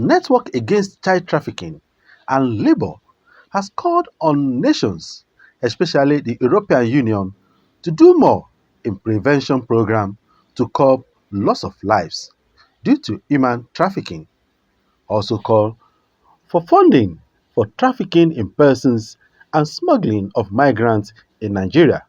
Network Against Child Trafficking and Labour has called on nations, especially the European Union, to do more in prevention programs to curb loss of lives due to human trafficking. Also call for funding for trafficking in persons and smuggling of migrants in Nigeria.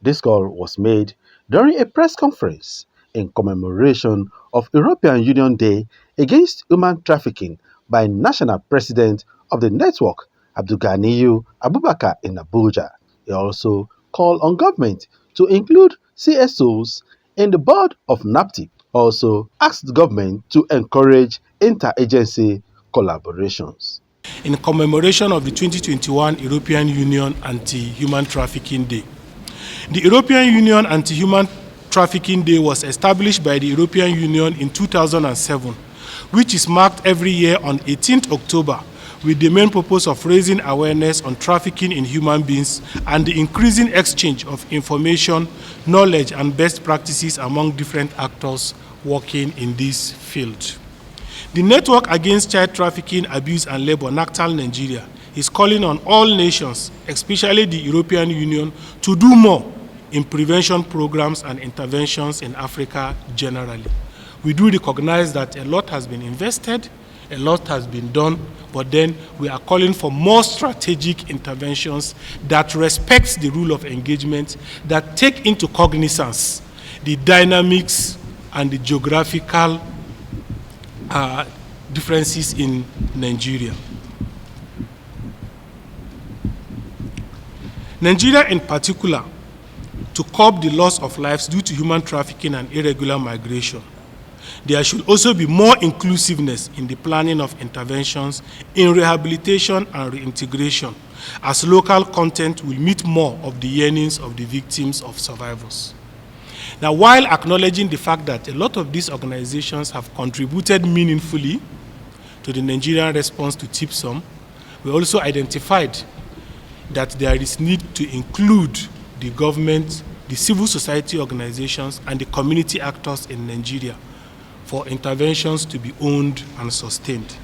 This call was made during a press conference in commemoration of European Union Day Against Human Trafficking by National President of the network, Abdulganiyu Abubakar in Abuja. He also called on government to include CSOs in the board of NAPTIP. Also asked the government to encourage interagency collaborations. In commemoration of the 2021 European Union Anti-Human Trafficking Day. The European Union Anti-Human Trafficking Day was established by the European Union in 2007, which is marked every year on 18th October with the main purpose of raising awareness on trafficking in human beings and the increasing exchange of information, knowledge, and best practices among different actors working in this field. The Network Against Child Trafficking, Abuse and Labour, NACTAL Nigeria, is calling on all nations, especially the European Union, to do more in prevention programs and interventions in Africa generally. We do recognize that a lot has been invested, a lot has been done, but then we are calling for more strategic interventions that respect the rule of engagement, that take into cognizance the dynamics and the geographical differences in Nigeria. Nigeria in particular, to curb the loss of lives due to human trafficking and irregular migration. There should also be more inclusiveness in the planning of interventions in rehabilitation and reintegration, as local content will meet more of the yearnings of the victims of survivors. Now, while acknowledging the fact that a lot of these organizations have contributed meaningfully to the Nigerian response to TIPSOM, we also identified that there is need to include the government, the civil society organizations, and the community actors in Nigeria for interventions to be owned and sustained.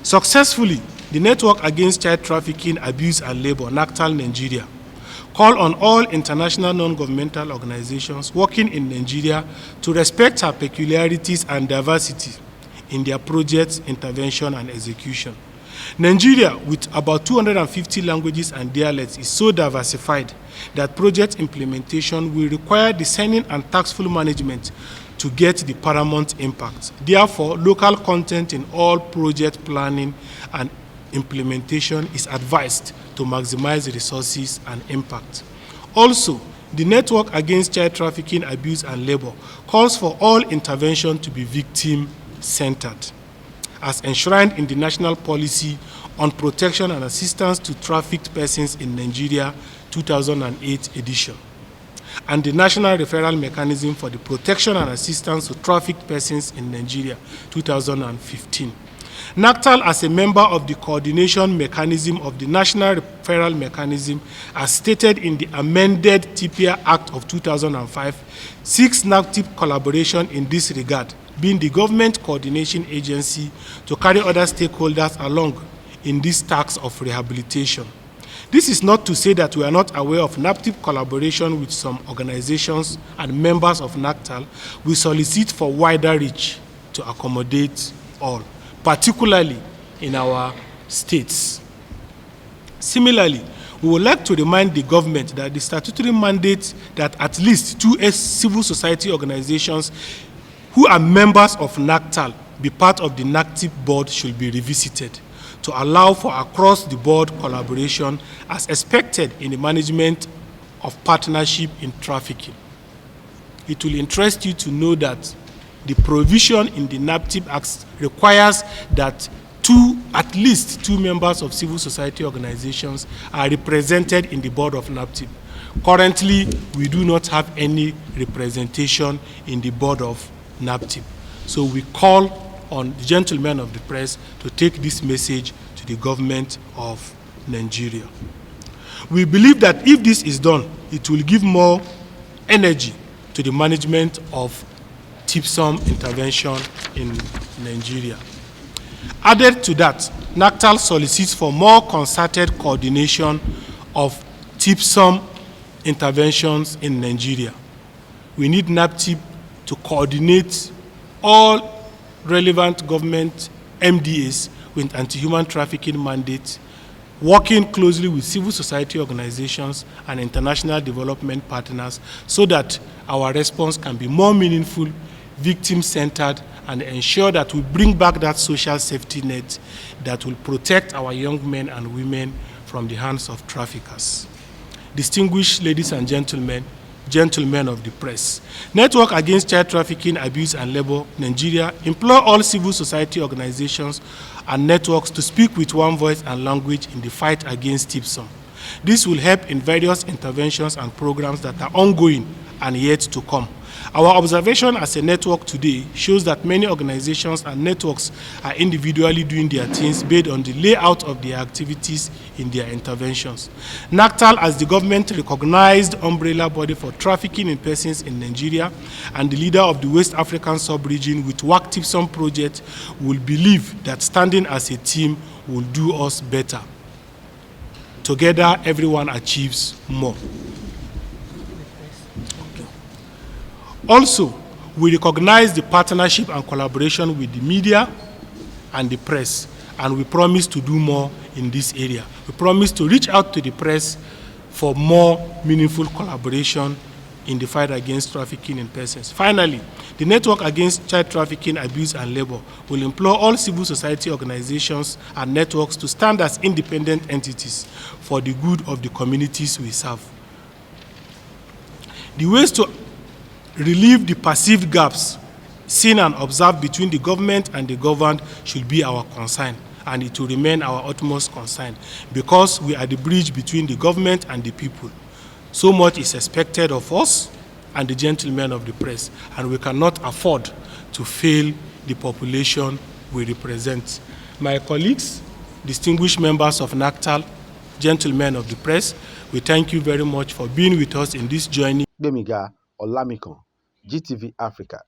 Successfully, the Network Against Child Trafficking, Abuse and Labour, NACTAL Nigeria, call on all international non-governmental organizations working in Nigeria to respect our peculiarities and diversity in their projects, intervention, and execution. Nigeria, with about 250 languages and dialects, is so diversified that project implementation will require discerning and tactful management to get the paramount impact. Therefore, local content in all project planning and implementation is advised to maximize resources and impact. Also, the Network Against Child Trafficking, Abuse and Labour calls for all intervention to be victim-centered, as enshrined in the National Policy on Protection and Assistance to Trafficked Persons in Nigeria, 2008 edition, and the National Referral Mechanism for the Protection and Assistance to Trafficked Persons in Nigeria, 2015. NACTAL, as a member of the coordination mechanism of the National Referral Mechanism, as stated in the amended TIPIA Act of 2005, seeks NAPTIP collaboration in this regard, being the government coordination agency to carry other stakeholders along in this task of rehabilitation. This is not to say that we are not aware of NAPTIP collaboration with some organizations and members of NACTAL. We solicit for wider reach to accommodate all, particularly in our states. Similarly, we would like to remind the government that the statutory mandate that at least 2 civil society organizations who are members of NACTAL be part of the NACTIP board should be revisited to allow for across-the-board collaboration as expected in the management of partnership in trafficking. It will interest you to know that the provision in the NAPTIP Act requires that at least two members of civil society organizations are represented in the board of NAPTIP. Currently, we do not have any representation in the board of NAPTIP. So we call on the gentlemen of the press to take this message to the government of Nigeria. We believe that if this is done, it will give more energy to the management of TIPSOM intervention in Nigeria. Added to that, NACTAL solicits for more concerted coordination of TIPSOM interventions in Nigeria. We need NAPTIP to coordinate all relevant government MDAs with anti-human trafficking mandates, working closely with civil society organizations and international development partners so that our response can be more meaningful, victim-centered, and ensure that we bring back that social safety net that will protect our young men and women from the hands of traffickers. Distinguished ladies and gentlemen of the press, Network Against Child Trafficking, Abuse and Labor Nigeria implore all civil society organizations and networks to speak with one voice and language in the fight against TIPSOM. This will help in various interventions and programs that are ongoing and yet to come. Our observation as a network today shows that many organizations and networks are individually doing their things based on the layout of their activities in their interventions. NACTAL, as the government-recognized umbrella body for trafficking in persons in Nigeria and the leader of the West African sub-region with WAC TIPSOM project, will believe that standing as a team will do us better. Together, everyone achieves more. Also, we recognize the partnership and collaboration with the media and the press, and we promise to do more in this area. We promise to reach out to the press for more meaningful collaboration in the fight against trafficking in persons. Finally, the Network Against Child Trafficking, Abuse and Labor will implore all civil society organizations and networks to stand as independent entities for the good of the communities we serve. The ways to relieve the perceived gaps seen and observed between the government and the governed should be our concern, and it will remain our utmost concern because we are the bridge between the government and the people. So much is expected of us and the gentlemen of the press, and we cannot afford to fail the population we represent. My colleagues, distinguished members of NACTAL, gentlemen of the press, we thank you very much for being with us in this journey. Gbemiga Olamikon, GTV Africa.